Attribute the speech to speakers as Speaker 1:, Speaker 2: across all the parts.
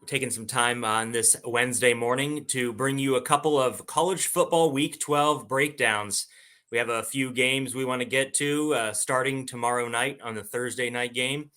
Speaker 1: taking some time on this Wednesday morning to bring you a couple of college football Week 12 breakdowns. We have a few games we want to get to starting tomorrow night on the Thursday night game,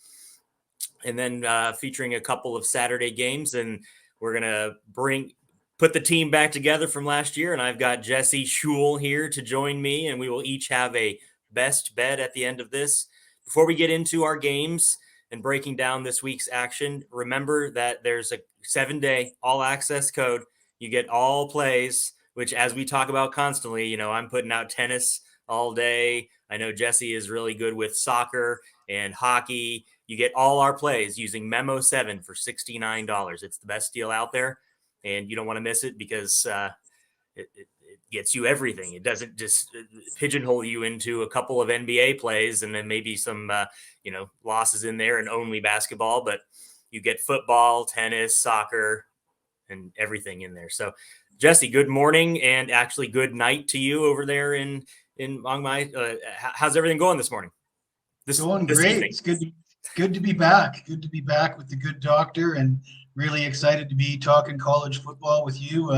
Speaker 1: and then featuring a couple of Saturday games. And we're going to put the team back together from last year. And I've got Jesse Schule here to join me, and we will each have a best bet at the end of this. Before we get into our games and breaking down this week's action, remember that there's a 7-day all access code. You get all plays, which, as we talk about constantly, I'm putting out tennis all day. I know Jesse is really good with soccer and hockey. You get all our plays using Memo 7 for $69. It's the best deal out there, and you don't want to miss it because it gets you everything. It doesn't just pigeonhole you into a couple of NBA plays and then maybe some, losses in there and only basketball, but you get football, tennis, soccer, and everything in there. So, Jesse, good morning and actually good night to you over there in Mongmai. How's everything going this morning?
Speaker 2: Going great. Evening? It's good to be back. Good to be back with the good doctor, and really excited to be talking college football with you.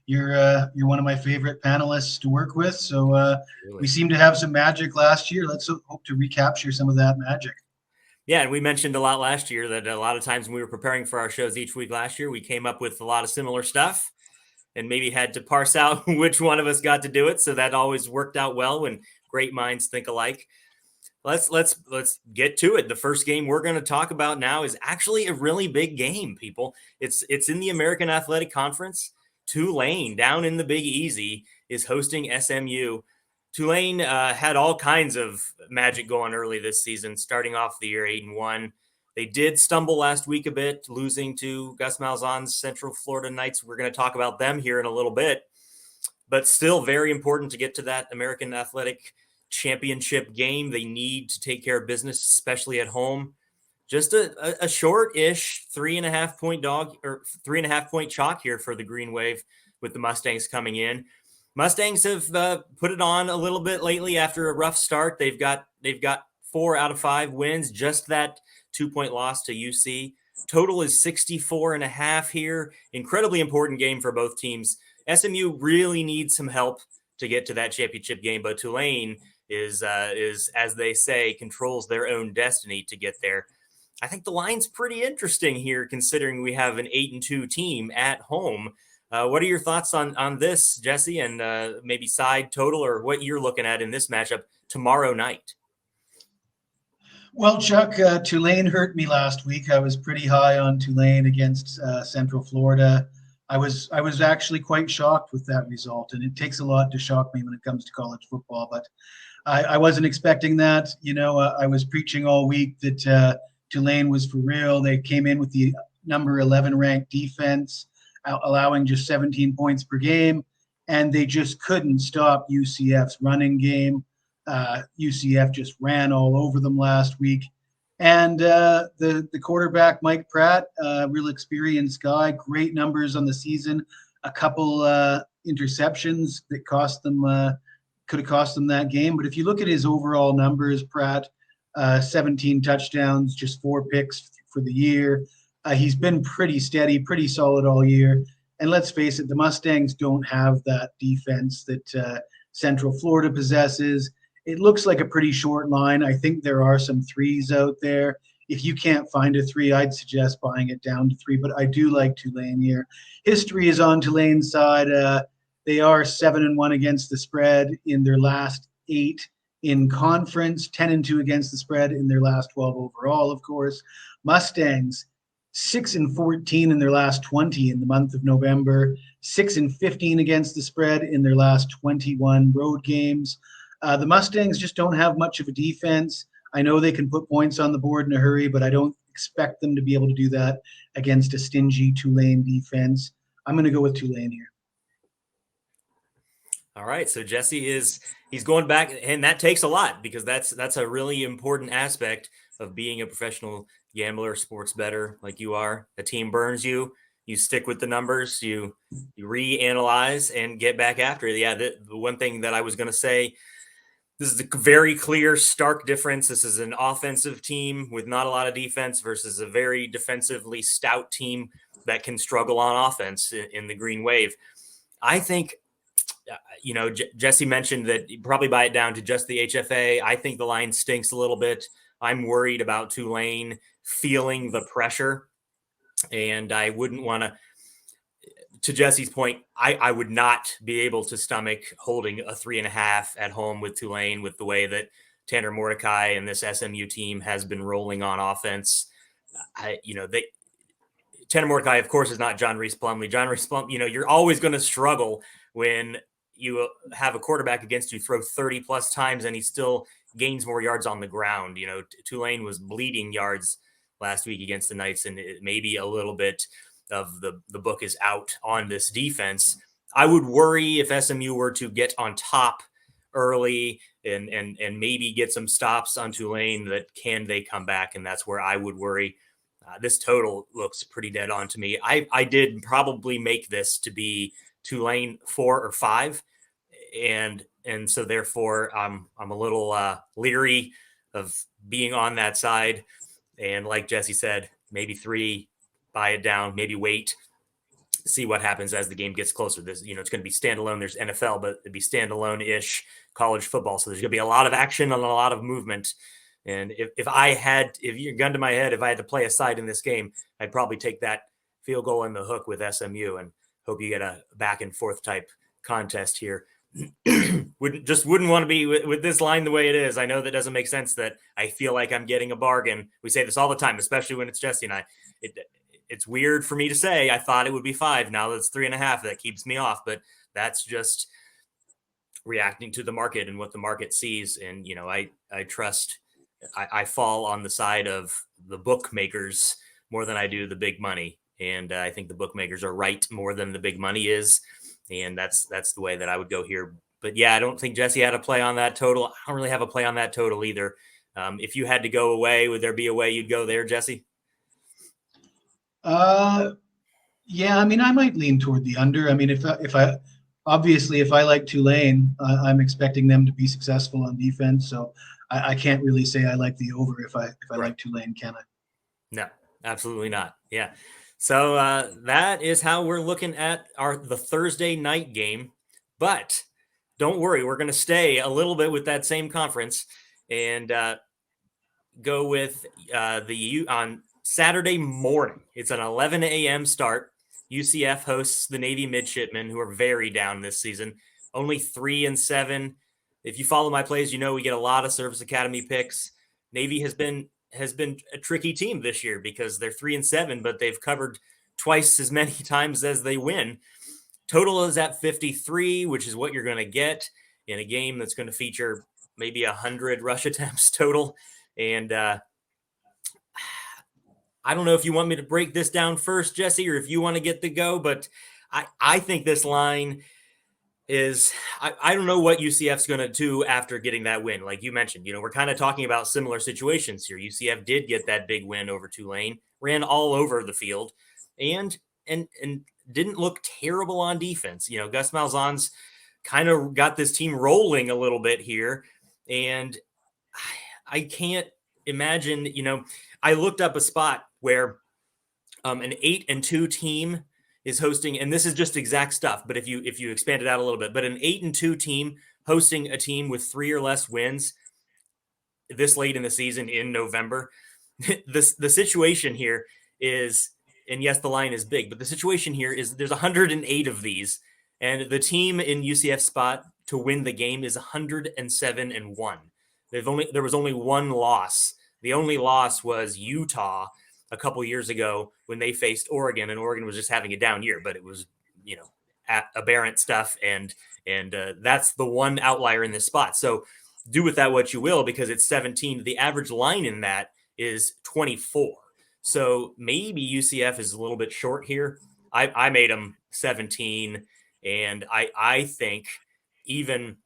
Speaker 2: You're one of my favorite panelists to work with. So really? We seem to have some magic last year. Let's hope to recapture some of that magic.
Speaker 1: Yeah, and we mentioned a lot last year that a lot of times when we were preparing for our shows each week last year, we came up with a lot of similar stuff and maybe had to parse out which one of us got to do it. So that always worked out well when great minds think alike. Let's get to it. The first game we're going to talk about now is actually a really big game, people. It's in the American Athletic Conference. Tulane, down in the Big Easy, is hosting SMU. Tulane had all kinds of magic going early this season, starting off the year 8-1. They did stumble last week a bit, losing to Gus Malzahn's Central Florida Knights. We're going to talk about them here in a little bit, but still very important to get to that American Athletic Championship game. They need to take care of business, especially at home. Just a short-ish 3.5 point dog or 3.5 point chalk here for the Green Wave with the Mustangs coming in. Mustangs have put it on a little bit lately after a rough start. They've got 4 out of 5 wins, just that 2-point loss to UC. Total is 64.5 here. Incredibly important game for both teams. SMU really needs some help to get to that championship game, but Tulane is as they say, controls their own destiny to get there. I think the line's pretty interesting here, considering we have an 8-2 team at home. What are your thoughts on this, Jesse, and maybe side total or what you're looking at in this matchup tomorrow night?
Speaker 2: Well, Chuck, Tulane hurt me last week. I was pretty high on Tulane against Central Florida. I was actually quite shocked with that result, and it takes a lot to shock me when it comes to college football. But I wasn't expecting that. I was preaching all week that Tulane was for real. They came in with the number 11 ranked defense, allowing just 17 points per game, and they just couldn't stop UCF's running game. UCF just ran all over them last week. And the quarterback, Mike Pratt, real experienced guy, great numbers on the season, a couple interceptions that could have cost them that game. But if you look at his overall numbers, Pratt, 17 touchdowns, just 4 picks for the year. He's been pretty steady, pretty solid all year. And let's face it, the Mustangs don't have that defense that Central Florida possesses. It looks like a pretty short line. I think there are some 3s out there. If you can't find a 3, I'd suggest buying it down to 3. But I do like Tulane here. History is on Tulane's side. They are 7-1 against the spread in their last 8 in conference, 10-2 against the spread in their last 12 overall, of course. Mustangs, 6-14 in their last 20 in the month of November, 6-15 against the spread in their last 21 road games. The Mustangs just don't have much of a defense. I know they can put points on the board in a hurry, but I don't expect them to be able to do that against a stingy Tulane defense. I'm going to go with Tulane here.
Speaker 1: All right, so Jesse he's going back, and that takes a lot because that's a really important aspect of being a professional gambler, sports bettor like you are. The team burns you, you stick with the numbers, you reanalyze and get back after it. Yeah, the one thing that I was going to say, this is a very clear, stark difference. This is an offensive team with not a lot of defense versus a very defensively stout team that can struggle on offense in the Green Wave. I think, Jesse mentioned that you probably buy it down to just the HFA. I think the line stinks a little bit. I'm worried about Tulane feeling the pressure, and I wouldn't want to Jesse's point, I would not be able to stomach holding a 3.5 at home with Tulane with the way that Tanner Mordecai and this SMU team has been rolling on offense. Tanner Mordecai, of course, is not John Reese Plumlee. John Reese Plumlee, you're always going to struggle when you have a quarterback against you throw 30 plus times and he still gains more yards on the ground. Tulane was bleeding yards last week against the Knights, and maybe a little bit of the book is out on this defense. I would worry if SMU were to get on top early and maybe get some stops on Tulane, that can they come back? And that's where I would worry. This total looks pretty dead on to me. I did probably make this to be Tulane 4 or 5. And so therefore I'm a little leery of being on that side. And like Jesse said, maybe 3, buy it down, maybe wait, see what happens as the game gets closer. This, it's going to be standalone. There's NFL, but it'd be standalone-ish college football. So there's going to be a lot of action and a lot of movement. And if you're gun to my head, if I had to play a side in this game, I'd probably take that field goal in the hook with SMU and hope you get a back and forth type contest here. wouldn't want to be with this line the way it is. I know that doesn't make sense, that I feel like I'm getting a bargain. We say this all the time, especially when it's Jesse and I. It's weird for me to say I thought it would be 5. Now that's 3.5. That keeps me off, but that's just reacting to the market and what the market sees. And, I trust, I fall on the side of the bookmakers more than I do the big money. And I think the bookmakers are right more than the big money is. And that's the way that I would go here. But yeah, I don't think Jesse had a play on that total. I don't really have a play on that total either. If you had to go away, would there be a way you'd go there, Jesse?
Speaker 2: Yeah, I mean, I might lean toward the under. I mean, if I like Tulane, I'm expecting them to be successful on defense. So I can't really say I like the over if I like Tulane, can I?
Speaker 1: No, absolutely not. Yeah. So that is how we're looking at the Thursday night game. But don't worry, we're going to stay a little bit with that same conference and go with on Saturday morning. It's an 11 a.m. start. UCF hosts the Navy Midshipmen, who are very down this season, only 3-7. If you follow my plays, we get a lot of Service Academy picks. Navy has been a tricky team this year because they're 3-7, but they've covered twice as many times as they win. Total is at 53, which is what you're going to get in a game that's going to feature maybe 100 rush attempts total. And I don't know if you want me to break this down first, Jesse, or if you want to get the go, but I think this line is, I don't know what UCF's going to do after getting that win. Like you mentioned, we're kind of talking about similar situations here. UCF did get that big win over Tulane, ran all over the field, and didn't look terrible on defense. Gus Malzahn's kind of got this team rolling a little bit here, and I can't imagine, I looked up a spot where an 8-2 team is hosting, and this is just exact stuff, but if you expand it out a little bit, but an 8-2 team hosting a team with 3 or less wins this late in the season in November, the situation here is, and yes, the line is big, but the situation here is there's 108 of these, and the team in UCF spot to win the game is 107-1. There was only one loss. The only loss was Utah a couple years ago when they faced Oregon, and Oregon was just having a down year, but it was, aberrant stuff. And that's the one outlier in this spot. So do with that what you will, because it's 17. The average line in that is 24. So maybe UCF is a little bit short here. I made them 17. And I think even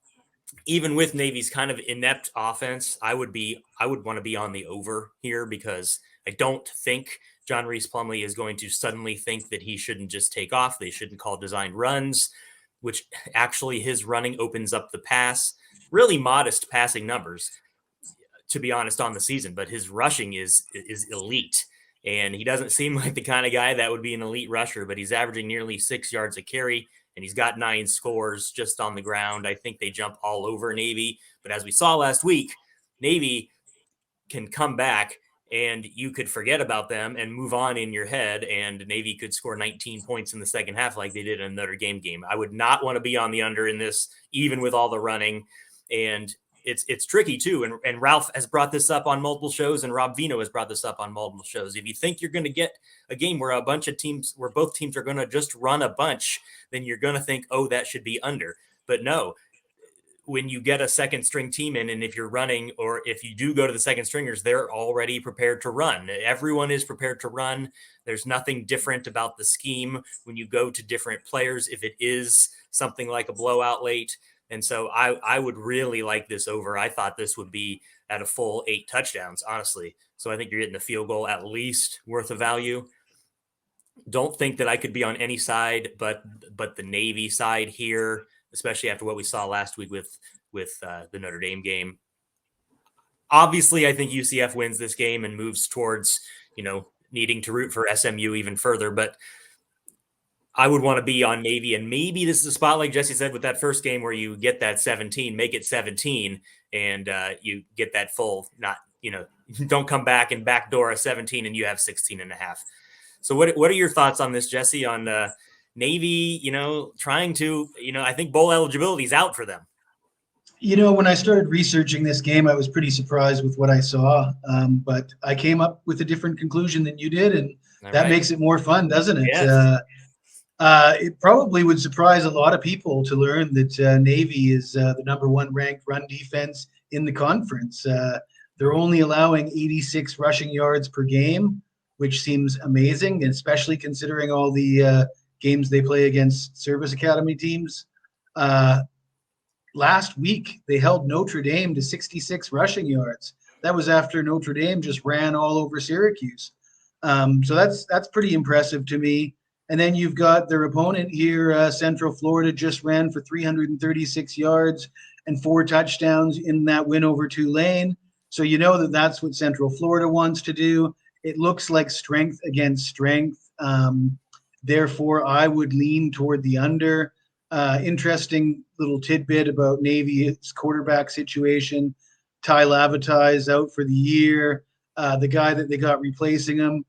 Speaker 1: with Navy's kind of inept offense, I would want to be on the over here, because I don't think John Reese Plumlee is going to suddenly think that he shouldn't just take off. They shouldn't call designed runs, which actually his running opens up the pass. Really modest passing numbers, to be honest, on the season, but his rushing is elite. And he doesn't seem like the kind of guy that would be an elite rusher, but he's averaging nearly 6 yards a carry, and he's got 9 scores just on the ground. I think they jump all over Navy. But as we saw last week, Navy can come back and you could forget about them and move on in your head, and Navy could score 19 points in the second half like they did in another game. I would not want to be on the under in this, even with all the running. And it's tricky too. And Ralph has brought this up on multiple shows, and Rob Vino has brought this up on multiple shows. If you think you're going to get a game where both teams are going to just run a bunch, then you're going to think, oh, that should be under. But no, when you get a second string team in, and if you're running, or if you do go to the second stringers, they're already prepared to run. Everyone is prepared to run. There's nothing different about the scheme when you go to different players, if it is something like a blowout late. And so I would really like this over. I thought this would be at a full 8 touchdowns, honestly. So I think you're getting a field goal at least worth of value. Don't think that I could be on any side, but the Navy side here, especially after what we saw last week with the Notre Dame game. Obviously, I think UCF wins this game and moves towards, needing to root for SMU even further. But I would want to be on Navy, and maybe this is a spot, like Jesse said, with that first game where you get that 17, make it 17, and you get that full, don't come back and backdoor a 17 and you have 16.5. So what are your thoughts on this, Jesse, on Navy, trying to, I think bowl eligibility is out for them.
Speaker 2: When I started researching this game, I was pretty surprised with what I saw. But I came up with a different conclusion than you did, and that makes it more fun, doesn't it?
Speaker 1: Yes.
Speaker 2: It probably would surprise a lot of people to learn that Navy is the number 1 ranked run defense in the conference. They're only allowing 86 rushing yards per game, which seems amazing, and especially considering all the games they play against service academy teams. Last week, they held Notre Dame to 66 rushing yards. That was after Notre Dame just ran all over Syracuse. So that's pretty impressive to me. And then you've got their opponent here, Central Florida, just ran for 336 yards and 4 touchdowns in that win over Tulane. So you know that that's what Central Florida wants to do. It looks like strength against strength. Therefore, I would lean toward the under. Interesting little tidbit about Navy's quarterback situation. Ty Lavatae is out for the year. The guy that they got replacing him,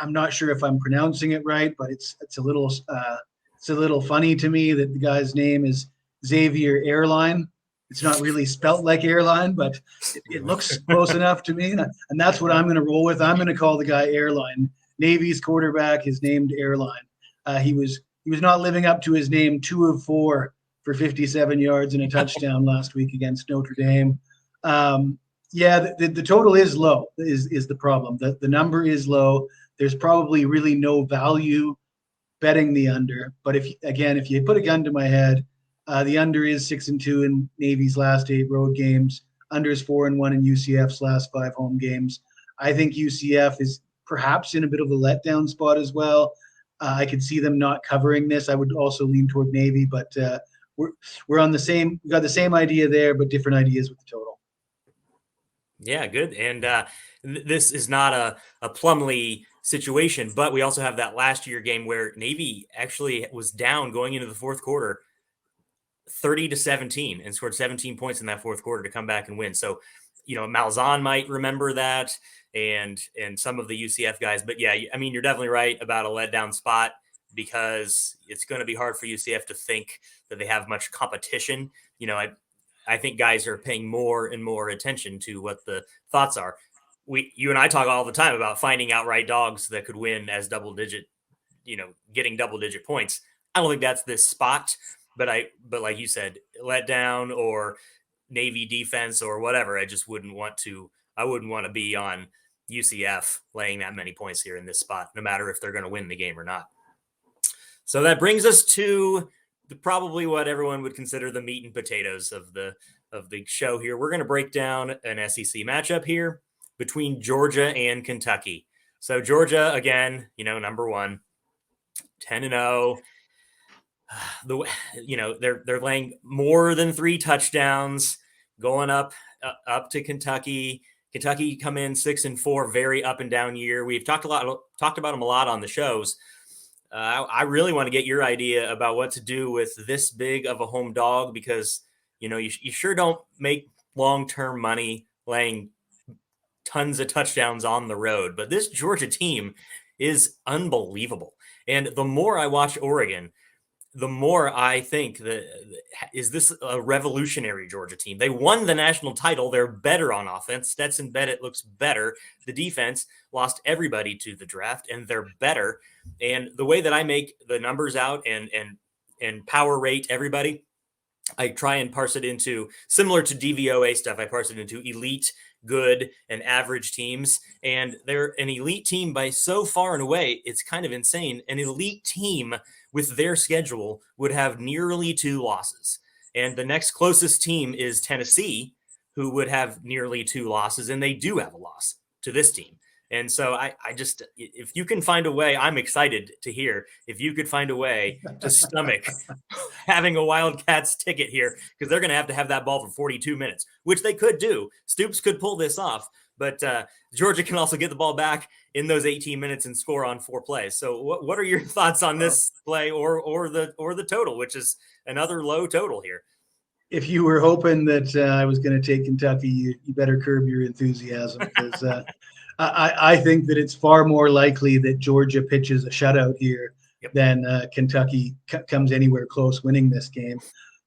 Speaker 2: I'm not sure if I'm pronouncing it right, but it's a little funny to me that the guy's name is Xavier Airline. It's not really spelt like airline, but it looks close enough to me, and that's what I'm going to roll with. I'm going to call the guy Airline. Navy's quarterback is named Airline. He was not living up to his name. 2 of 4 for 57 yards and a touchdown last week against Notre Dame. The total is low. Is the problem? The number is low. There's probably really no value betting the under. But if you put a gun to my head, the under is 6-2 in Navy's last 8 road games. Under is 4-1 in UCF's last 5 home games. I think UCF is perhaps in a bit of a letdown spot as well. I could see them not covering this. I would also lean toward Navy, but we're on the same. We got the same idea there, but different ideas with the total.
Speaker 1: Yeah, good. And this is not a Plumlee situation, but we also have that last year game where Navy actually was down going into the fourth quarter, 30-17, and scored 17 points in that fourth quarter to come back and win. So, Malzahn might remember that, and some of the UCF guys. But yeah, I mean, you're definitely right about a letdown spot, because it's going to be hard for UCF to think that they have much competition. I think guys are paying more and more attention to what the thoughts are. You and I talk all the time about finding outright dogs that could win as getting double-digit points. I don't think that's this spot, but like you said, let down or Navy defense or whatever, I wouldn't want to be on UCF laying that many points here in this spot, no matter if they're going to win the game or not. So that brings us to probably what everyone would consider the meat and potatoes of the show here. We're going to break down an SEC matchup here between Georgia and Kentucky. So Georgia, again, number 1, 10-0. They're laying more than 3 touchdowns, going up to Kentucky. Kentucky come in 6-4, very up and down year. We've talked about them a lot on the shows. I really want to get your idea about what to do with this big of a home dog, because you sure don't make long-term money laying tons of touchdowns on the road. But this Georgia team is unbelievable. And the more I watch Oregon, the more I think that is this a revolutionary Georgia team. They won the national title. They're better on offense. Stetson Bennett looks better. The defense lost everybody to the draft, and they're better. And the way that I make the numbers out and power rate everybody, I try and parse it into, similar to DVOA stuff, I parse it into elite, good, and average teams. And they're an elite team by so far and away, it's kind of insane. An elite team with their schedule would have nearly 2 losses. And the next closest team is Tennessee, who would have nearly 2 losses. And they do have a loss to this team. And so I just, if you can find a way, I'm excited to hear if you could find a way to stomach having a Wildcats ticket here, because they're going to have that ball for 42 minutes, which they could do. Stoops could pull this off, but Georgia can also get the ball back in those 18 minutes and score on 4 plays. So what are your thoughts on this play or the total, which is another low total here?
Speaker 2: If you were hoping that I was going to take Kentucky, you better curb your enthusiasm, because I think that it's far more likely that Georgia pitches a shutout here than Kentucky comes anywhere close winning this game.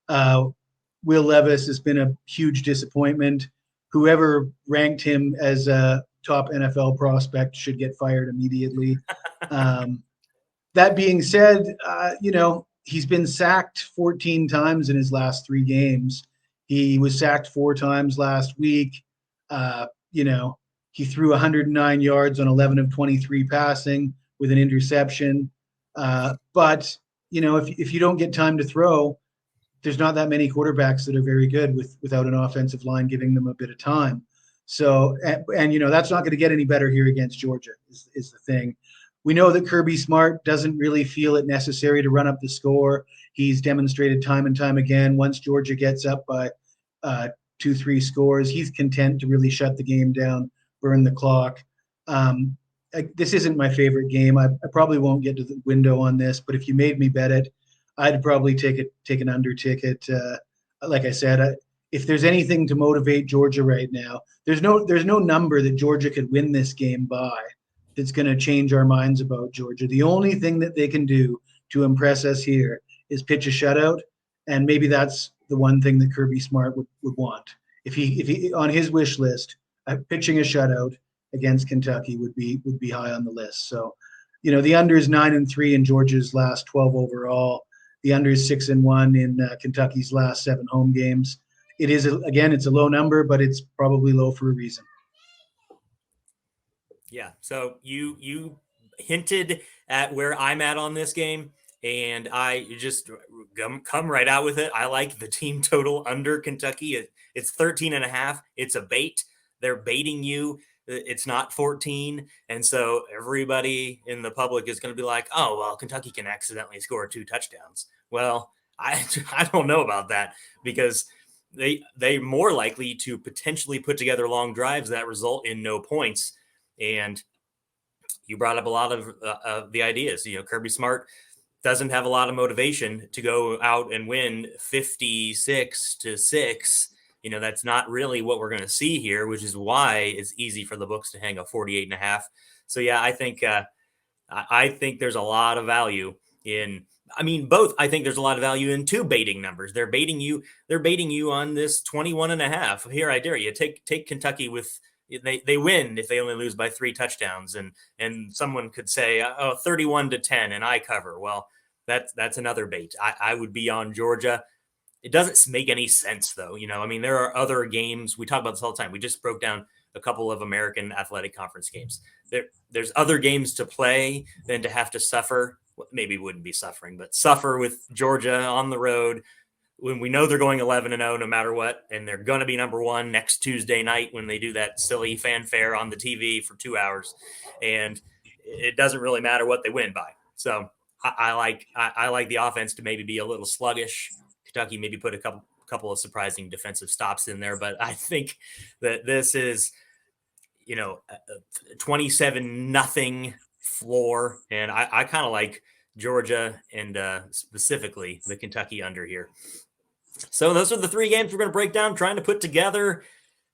Speaker 2: Will Levis has been a huge disappointment. Whoever ranked him as a top NFL prospect should get fired immediately. That being said, he's been sacked 14 times in his last 3 games. He was sacked 4 times last week. He threw 109 yards on 11 of 23 passing with an interception. But if you don't get time to throw, there's not that many quarterbacks that are very good without an offensive line giving them a bit of time. So, and that's not going to get any better here against Georgia is the thing. We know that Kirby Smart doesn't really feel it necessary to run up the score. He's demonstrated time and time again, once Georgia gets up by 2-3 scores, he's content to really shut the game down, burn the clock. This isn't my favorite game. I probably won't get to the window on this, but if you made me bet it, I'd probably take an under ticket. Like I said, if there's anything to motivate Georgia right now, there's no number that Georgia could win this game by that's going to change our minds about Georgia. The only thing that they can do to impress us here is pitch a shutout, and maybe that's the one thing that Kirby Smart would want. If he on his wish list, pitching a shutout against Kentucky would be high on the list. So, the under is 9-3 in Georgia's last 12 overall. The under is 6-1 in Kentucky's last 7 home games. It is it's a low number, but it's probably low for a reason.
Speaker 1: Yeah. So you hinted at where I'm at on this game, and I just come right out with it. I like the team total under Kentucky. It's 13.5. It's a bait. They're baiting you. It's not 14. And so everybody in the public is going to be like, oh, well, Kentucky can accidentally score 2 touchdowns. Well, I don't know about that, because they're more likely to potentially put together long drives that result in no points. And you brought up a lot of the ideas. Kirby Smart doesn't have a lot of motivation to go out and win 56-6. That's not really what we're going to see here, which is why it's easy for the books to hang a 48.5. So yeah, I think there's a lot of value in. Both. I think there's a lot of value in 2 baiting numbers. They're baiting you on this 21.5. Here, I dare you take Kentucky with. They win if they only lose by 3 touchdowns, and someone could say, 31-10, and I cover. Well, that's another bait. I would be on Georgia. It doesn't make any sense, though. There are other games. We talk about this all the time. We just broke down a couple of American Athletic Conference games. There's other games to play than to have to suffer. Maybe wouldn't be suffering, but suffer with Georgia on the road when we know they're going 11-0 no matter what, and they're going to be number 1 next Tuesday night when they do that silly fanfare on the TV for 2 hours, and it doesn't really matter what they win by. So I like the offense to maybe be a little sluggish. Kentucky maybe put a couple of surprising defensive stops in there, but I think that this is 27-0 floor. And I kind of like Georgia and specifically the Kentucky under here. So those are the 3 games we're going to break down, trying to put together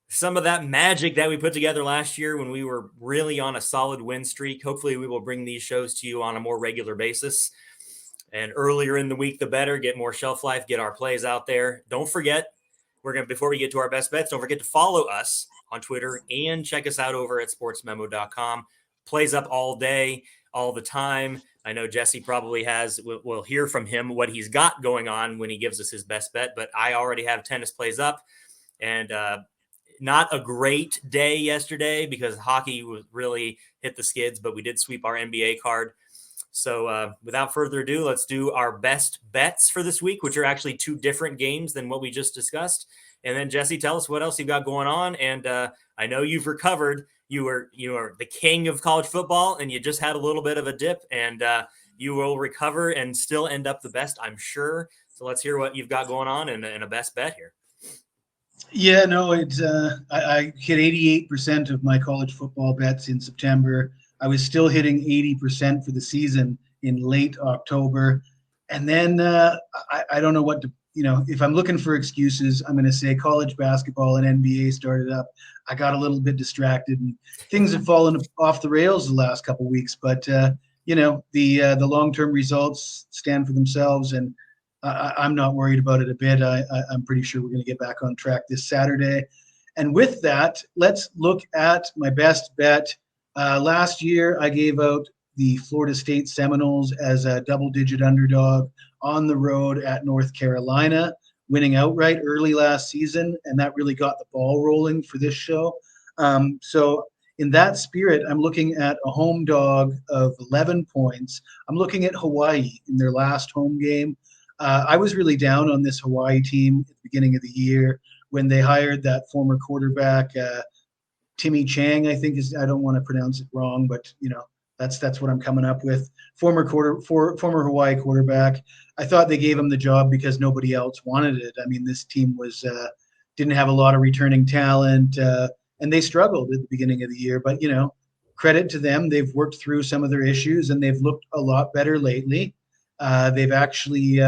Speaker 1: some of that magic that we put together last year when we were really on a solid win streak. Hopefully we will bring these shows to you on a more regular basis. And earlier in the week, the better. Get more shelf life, get our plays out there. Don't forget, before we get to our best bets, don't forget to follow us on Twitter and check us out over at sportsmemo.com. Plays up all day, all the time. I know Jesse probably we'll hear from him what he's got going on when he gives us his best bet, but I already have tennis plays up. And not a great day yesterday because hockey was really hit the skids, but we did sweep our NBA card. So without further ado, let's do our best bets for this week, which are actually 2 different games than what we just discussed. And then Jesse, tell us what else you've got going on. And I know you've recovered. You are the king of college football, and you just had a little bit of a dip, and you will recover and still end up the best, I'm sure. So let's hear what you've got going on and a best bet here.
Speaker 2: Yeah, no, I hit 88% of my college football bets in September. I was still hitting 80% for the season in late October. And then I don't know what to, if I'm looking for excuses, I'm going to say college basketball and NBA started up. I got a little bit distracted and things have fallen off the rails the last couple of weeks. But, the long-term results stand for themselves, and I'm not worried about it a bit. I'm pretty sure we're going to get back on track this Saturday. And with that, let's look at my best bet. Last year, I gave out the Florida State Seminoles as a double-digit underdog on the road at North Carolina, winning outright early last season, and that really got the ball rolling for this show. So in that spirit, I'm looking at a home dog of 11 points. I'm looking at Hawaii in their last home game. I was really down on this Hawaii team at the beginning of the year when they hired that former quarterback, Timmy Chang, I think I don't want to pronounce it wrong, but that's what I'm coming up with. Former Hawaii quarterback. I thought they gave him the job because nobody else wanted it. I mean, this team didn't have a lot of returning talent, and they struggled at the beginning of the year. But credit to them, they've worked through some of their issues and they've looked a lot better lately. They've actually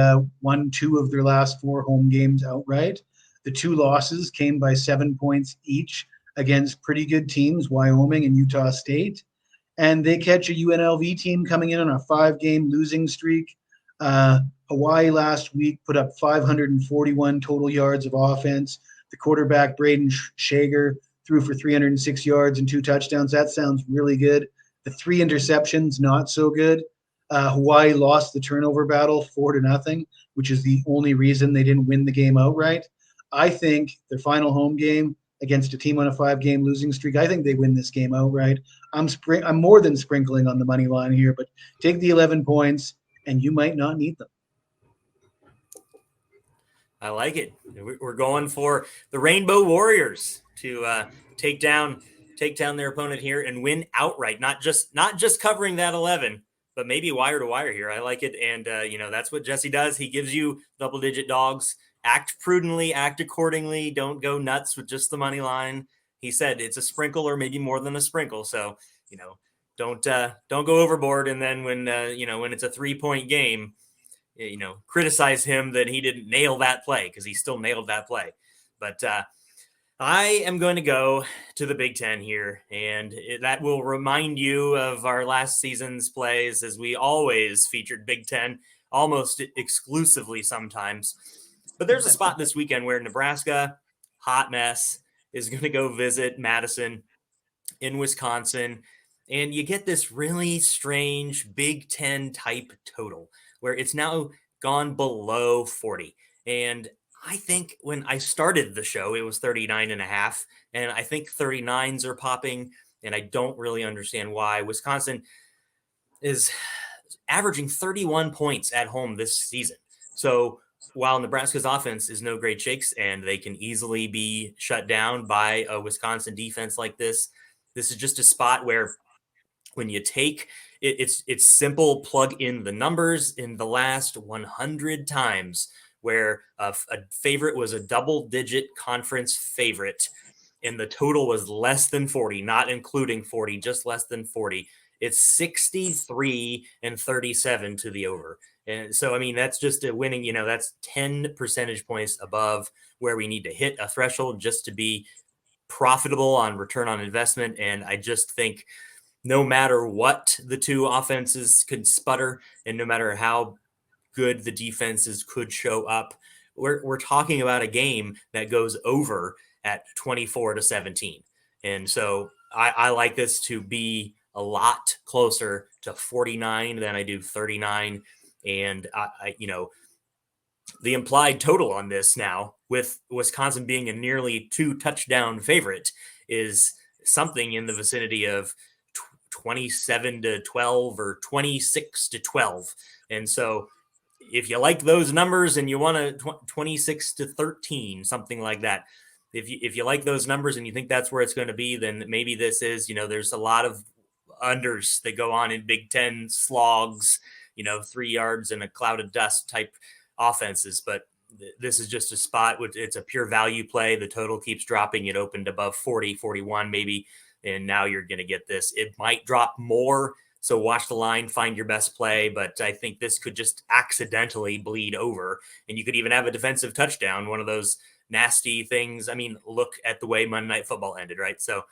Speaker 2: won 2 of their last 4 home games outright. The 2 losses came by 7 points each against pretty good teams, Wyoming and Utah State. And they catch a UNLV team coming in on a 5-game losing streak. Hawaii last week put up 541 total yards of offense. The quarterback, Braden Shager, threw for 306 yards and 2 touchdowns. That sounds really good. The 3 interceptions, not so good. Hawaii lost the turnover battle 4-0, which is the only reason they didn't win the game outright. I think their final home game against a team on a 5-game losing streak, I think they win this game outright. I'm more than sprinkling on the money line here, but take the 11 points, and you might not need them.
Speaker 1: I like it. We're going for the Rainbow Warriors to take down their opponent here and win outright. Not just covering that 11, but maybe wire to wire here. I like it, and that's what Jesse does. He gives you double-digit dogs. Act prudently, act accordingly. Don't go nuts with just the money line. He said it's a sprinkle or maybe more than a sprinkle. So don't go overboard. And then when it's a 3-point game, criticize him that he didn't nail that play, because he still nailed that play. But I am going to go to the Big Ten here, and that will remind you of our last season's plays, as we always featured Big Ten almost exclusively sometimes. But there's a spot this weekend where Nebraska, hot mess, is going to go visit Madison in Wisconsin, and you get this really strange Big Ten type total where it's now gone below 40. And I think when I started the show, it was 39.5, and I think 39s are popping, and I don't really understand why. Wisconsin is averaging 31 points at home this season. So while Nebraska's offense is no great shakes and they can easily be shut down by a Wisconsin defense like this is just a spot where when you take it's simple, plug in the numbers. In the last 100 times where a favorite was a double-digit conference favorite, and the total was less than 40, not including 40, just less than 40. It's 63-37 to the over. And so, I mean, that's just a winning, that's 10 percentage points above where we need to hit a threshold just to be profitable on return on investment. And I just think no matter what the two offenses could sputter, and no matter how good the defenses could show up, we're talking about a game that goes over at 24-17. And so I like this to be a lot closer to 49 than I do 39. And the implied total on this now, with Wisconsin being a nearly 2 touchdown favorite, is something in the vicinity of 27-12 or 26-12. And so if you like those numbers and you want to 26-13, something like that, if you like those numbers and you think that's where it's going to be, then maybe this is, there's a lot of unders that go on in Big Ten slogs, 3 yards and a cloud of dust type offenses. But this is just a spot. It's a pure value play. The total keeps dropping. It opened above 40, 41 maybe. And now you're going to get this. It might drop more. So watch the line, find your best play. But I think this could just accidentally bleed over. And you could even have a defensive touchdown, one of those nasty things. I mean, look at the way Monday Night Football ended, right? So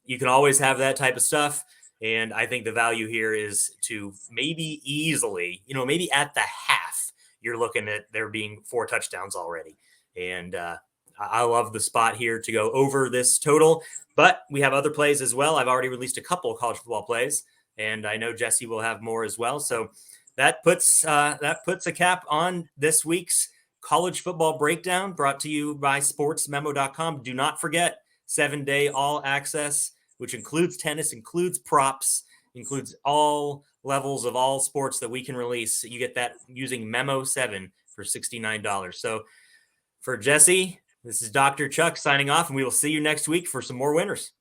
Speaker 1: you can always have that type of stuff. And I think the value here is to maybe easily, maybe at the half, you're looking at there being 4 touchdowns already. And I love the spot here to go over this total. But we have other plays as well. I've already released a couple of college football plays, and I know Jesse will have more as well. So that puts a cap on this week's college football breakdown, brought to you by sportsmemo.com. Do not forget 7-day all access, which includes tennis, includes props, includes all levels of all sports that we can release. You get that using Memo 7 for $69. So for Jesse, this is Dr. Chuck signing off, and we will see you next week for some more winners.